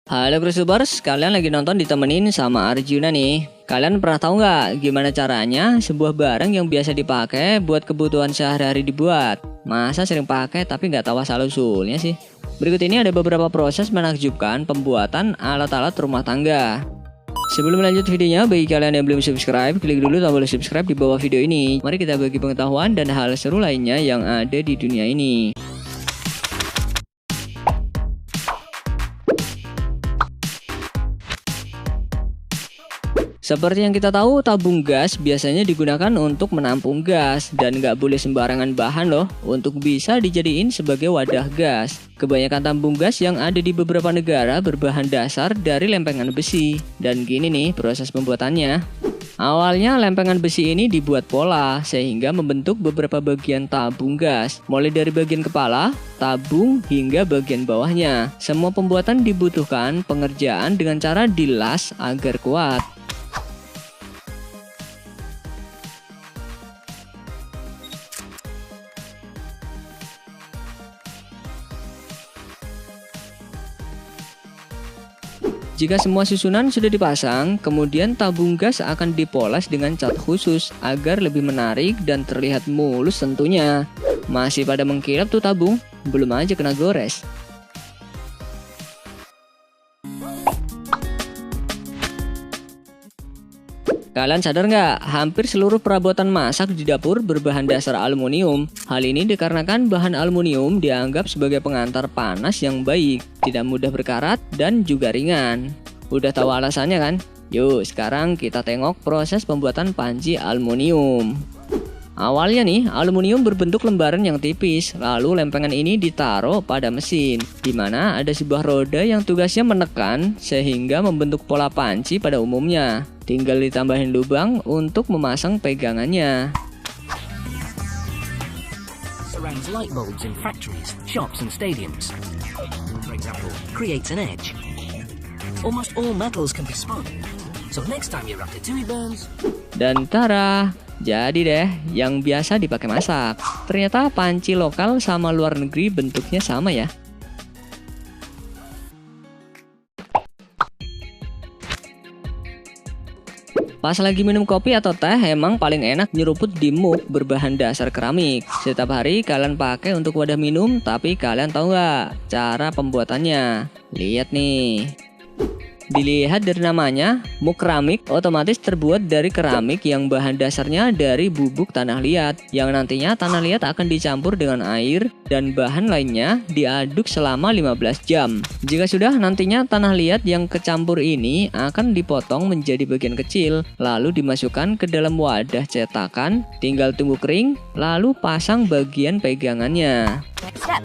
Halo Cruisers, kalian lagi nonton ditemenin sama Arjuna nih. Kalian pernah tahu nggak gimana caranya sebuah barang yang biasa dipakai buat kebutuhan sehari-hari dibuat? Masa sering pakai tapi nggak tahu asal-usulnya sih? Berikut ini ada beberapa proses menakjubkan pembuatan alat-alat rumah tangga. Sebelum lanjut videonya, bagi kalian yang belum subscribe, klik dulu tombol subscribe di bawah video ini. Mari kita bagi pengetahuan dan hal seru lainnya yang ada di dunia ini. Seperti yang kita tahu, tabung gas biasanya digunakan untuk menampung gas dan nggak boleh sembarangan bahan loh untuk bisa dijadiin sebagai wadah gas. Kebanyakan tabung gas yang ada di beberapa negara berbahan dasar dari lempengan besi. Dan gini nih proses pembuatannya. Awalnya lempengan besi ini dibuat pola sehingga membentuk beberapa bagian tabung gas, mulai dari bagian kepala, tabung, hingga bagian bawahnya. Semua pembuatan dibutuhkan pengerjaan dengan cara dilas agar kuat. Jika semua susunan sudah dipasang, kemudian tabung gas akan dipoles dengan cat khusus agar lebih menarik dan terlihat mulus tentunya. Masih pada mengkilap tuh tabung, belum aja kena gores. Kalian sadar nggak? Hampir seluruh perabotan masak di dapur berbahan dasar aluminium. Hal ini dikarenakan bahan aluminium dianggap sebagai pengantar panas yang baik, tidak mudah berkarat, dan juga ringan. Udah tahu alasannya kan? Yuk, sekarang kita tengok proses pembuatan panci aluminium. Awalnya nih, aluminium berbentuk lembaran yang tipis, lalu lempengan ini ditaruh pada mesin, di mana ada sebuah roda yang tugasnya menekan sehingga membentuk pola panci pada umumnya. Tinggal ditambahin lubang untuk memasang pegangannya. Surrounds light bulbs in factories, shops and stadiums. For example, creates an edge. Almost all metals can be spun. So next time your ratatouille burns. Dan tara, jadi deh yang biasa dipakai masak. Ternyata panci lokal sama luar negeri bentuknya sama ya. Pas lagi minum kopi atau teh, emang paling enak nyeruput di mug berbahan dasar keramik. Setiap hari kalian pakai untuk wadah minum, tapi kalian tahu nggak cara pembuatannya? Lihat nih. Dilihat dari namanya, mug keramik otomatis terbuat dari keramik yang bahan dasarnya dari bubuk tanah liat, yang nantinya tanah liat akan dicampur dengan air dan bahan lainnya diaduk selama 15 jam. Jika sudah, nantinya tanah liat yang kecampur ini akan dipotong menjadi bagian kecil, lalu dimasukkan ke dalam wadah cetakan, tinggal tunggu kering, lalu pasang bagian pegangannya. Next step.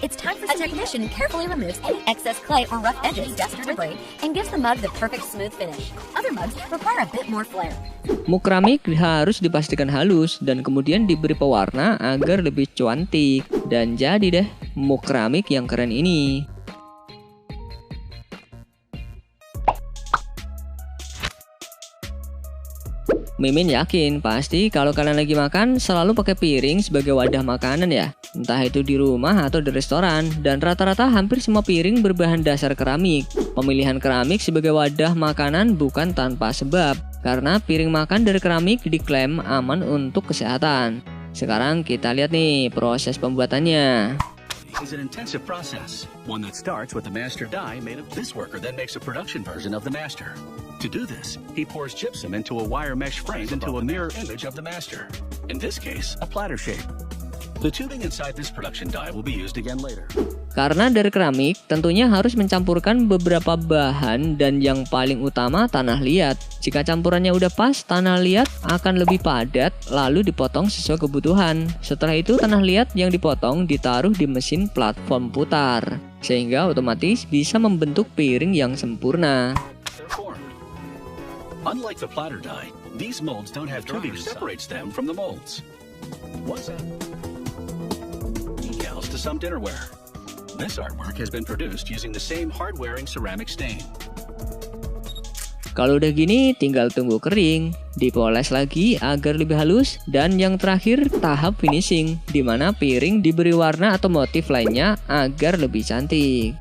It's time for a technician carefully removes any excess clay or rough edges, dust or debris, and gives the mug the perfect smooth finish. Other mugs require a bit more flair. Mug keramik harus dipastikan halus dan kemudian diberi pewarna agar lebih cantik. Dan jadi deh mug keramik yang keren ini. Mimin yakin pasti kalau kalian lagi makan selalu pakai piring sebagai wadah makanan ya. Entah itu di rumah atau di restoran. Dan rata-rata hampir semua piring berbahan dasar keramik. Pemilihan keramik sebagai wadah makanan bukan tanpa sebab. Karena piring makan dari keramik diklaim aman untuk kesehatan. Sekarang kita lihat nih proses pembuatannya. Is an intensive process, one that starts with the master die made of this worker then makes a production version of the master. To do this, he pours gypsum into a wire mesh frame into a mirror image of the master. In this case, a platter shape. The tubing inside this production die will be used again later. Karena dari keramik, tentunya harus mencampurkan beberapa bahan dan yang paling utama tanah liat. Jika campurannya udah pas, tanah liat akan lebih padat, lalu dipotong sesuai kebutuhan. Setelah itu, tanah liat yang dipotong ditaruh di mesin platform putar, sehingga otomatis bisa membentuk piring yang sempurna. Unlike the platter die, these molds don't have tubing that separates them from the molds. What's that? Decals to some dinnerware. This artwork has been produced using the same hard-wearing ceramic stain. Kalau udah gini, tinggal tunggu kering, dipoles lagi agar lebih halus, dan yang terakhir tahap finishing, di mana piring diberi warna atau motif lainnya agar lebih cantik.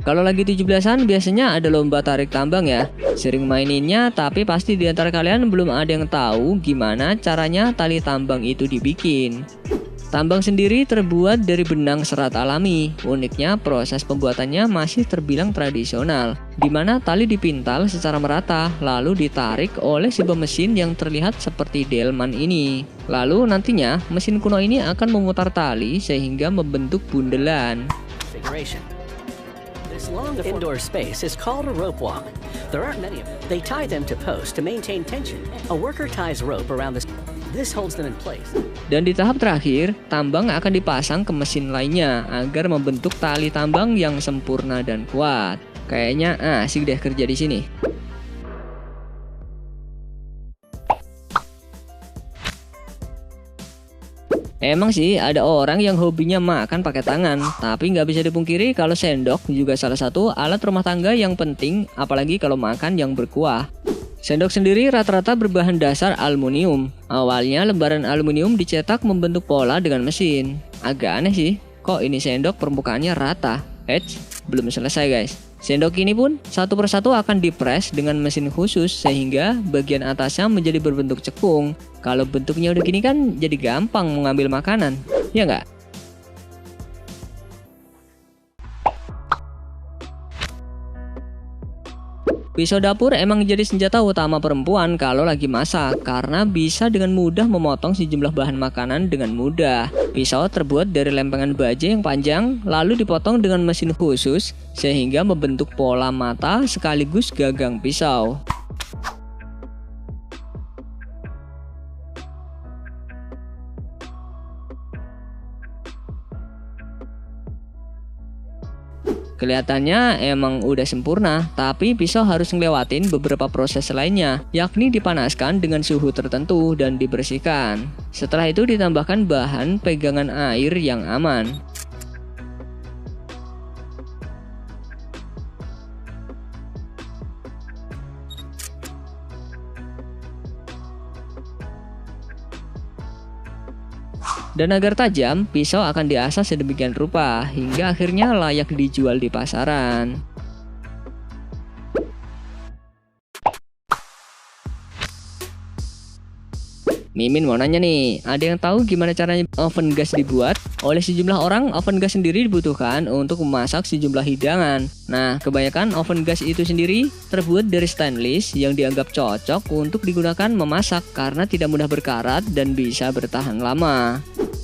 Kalau lagi 17-an biasanya ada lomba tarik tambang ya. Sering maininnya, tapi pasti di antara kalian belum ada yang tahu gimana caranya tali tambang itu dibikin. Tambang sendiri terbuat dari benang serat alami. Uniknya proses pembuatannya masih terbilang tradisional, di mana tali dipintal secara merata lalu ditarik oleh sebuah mesin yang terlihat seperti delman ini. Lalu nantinya mesin kuno ini akan memutar tali sehingga membentuk bundelan. This long indoor space is called a rope walk. There aren't many of them. They tie them to posts to maintain tension. A worker ties rope around this. This holds them in place. Dan di tahap terakhir, tambang akan dipasang ke mesin lainnya agar membentuk tali tambang yang sempurna dan kuat. Kayaknya asik deh kerja di sini. Emang sih ada orang yang hobinya makan pakai tangan, tapi nggak bisa dipungkiri kalau sendok juga salah satu alat rumah tangga yang penting, apalagi kalau makan yang berkuah. Sendok sendiri rata-rata berbahan dasar aluminium. Awalnya lembaran aluminium dicetak membentuk pola dengan mesin. Agak aneh sih, kok ini sendok permukaannya rata? Belum selesai guys. Sendok ini pun satu persatu akan dipres dengan mesin khusus sehingga bagian atasnya menjadi berbentuk cekung. Kalau bentuknya udah gini kan jadi gampang mengambil makanan, ya nggak? Pisau dapur emang jadi senjata utama perempuan kalau lagi masak karena bisa dengan mudah memotong sejumlah bahan makanan dengan mudah. Pisau terbuat dari lempengan baja yang panjang lalu dipotong dengan mesin khusus sehingga membentuk pola mata sekaligus gagang pisau. Kelihatannya emang udah sempurna, tapi pisau harus ngelewatin beberapa proses lainnya, yakni dipanaskan dengan suhu tertentu dan dibersihkan. Setelah itu ditambahkan bahan pegangan air yang aman. Dan agar tajam, pisau akan diasah sedemikian rupa hingga akhirnya layak dijual di pasaran. Mimin mau nanya nih, ada yang tahu gimana caranya oven gas dibuat? Oleh sejumlah orang, oven gas sendiri dibutuhkan untuk memasak sejumlah hidangan. Nah, kebanyakan oven gas itu sendiri terbuat dari stainless yang dianggap cocok untuk digunakan memasak karena tidak mudah berkarat dan bisa bertahan lama.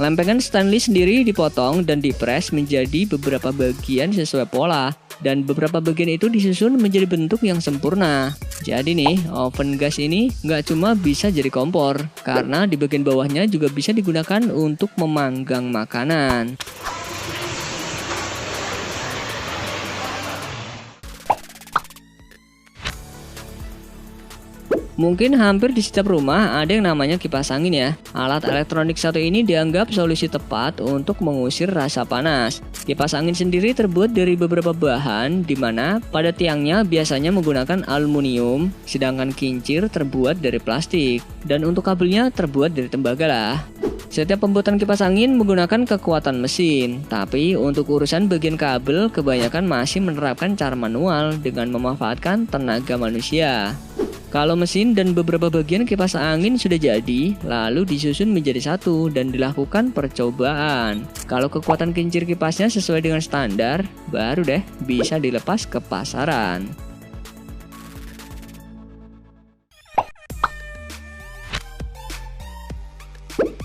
Lempengan stainless sendiri dipotong dan dipres menjadi beberapa bagian sesuai pola, dan beberapa bagian itu disusun menjadi bentuk yang sempurna. Jadi nih, oven gas ini nggak cuma bisa jadi kompor, karena di bagian bawahnya juga bisa digunakan untuk memanggang makanan. Mungkin hampir di setiap rumah ada yang namanya kipas angin ya. Alat elektronik satu ini dianggap solusi tepat untuk mengusir rasa panas. Kipas angin sendiri terbuat dari beberapa bahan, di mana pada tiangnya biasanya menggunakan aluminium, sedangkan kincir terbuat dari plastik, dan untuk kabelnya terbuat dari tembaga lah. Setiap pembuatan kipas angin menggunakan kekuatan mesin, tapi untuk urusan bagian kabel kebanyakan masih menerapkan cara manual dengan memanfaatkan tenaga manusia. Kalau mesin dan beberapa bagian kipas angin sudah jadi, lalu disusun menjadi satu dan dilakukan percobaan. Kalau kekuatan kincir kipasnya sesuai dengan standar, baru deh bisa dilepas ke pasaran.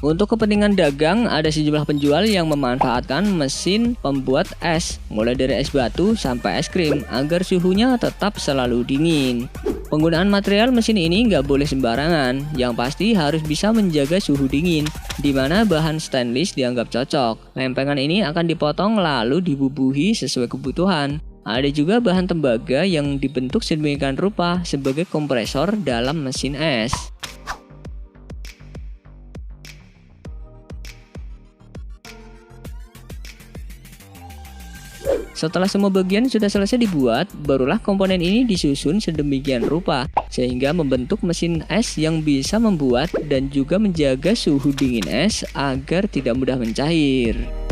Untuk kepentingan dagang, ada sejumlah penjual yang memanfaatkan mesin pembuat es, mulai dari es batu sampai es krim, agar suhunya tetap selalu dingin. Penggunaan material mesin ini nggak boleh sembarangan, yang pasti harus bisa menjaga suhu dingin, di mana bahan stainless dianggap cocok. Lempengan ini akan dipotong lalu dibubuhi sesuai kebutuhan. Ada juga bahan tembaga yang dibentuk sedemikian rupa sebagai kompresor dalam mesin es. Setelah semua bagian sudah selesai dibuat, barulah komponen ini disusun sedemikian rupa sehingga membentuk mesin es yang bisa membuat dan juga menjaga suhu dingin es agar tidak mudah mencair.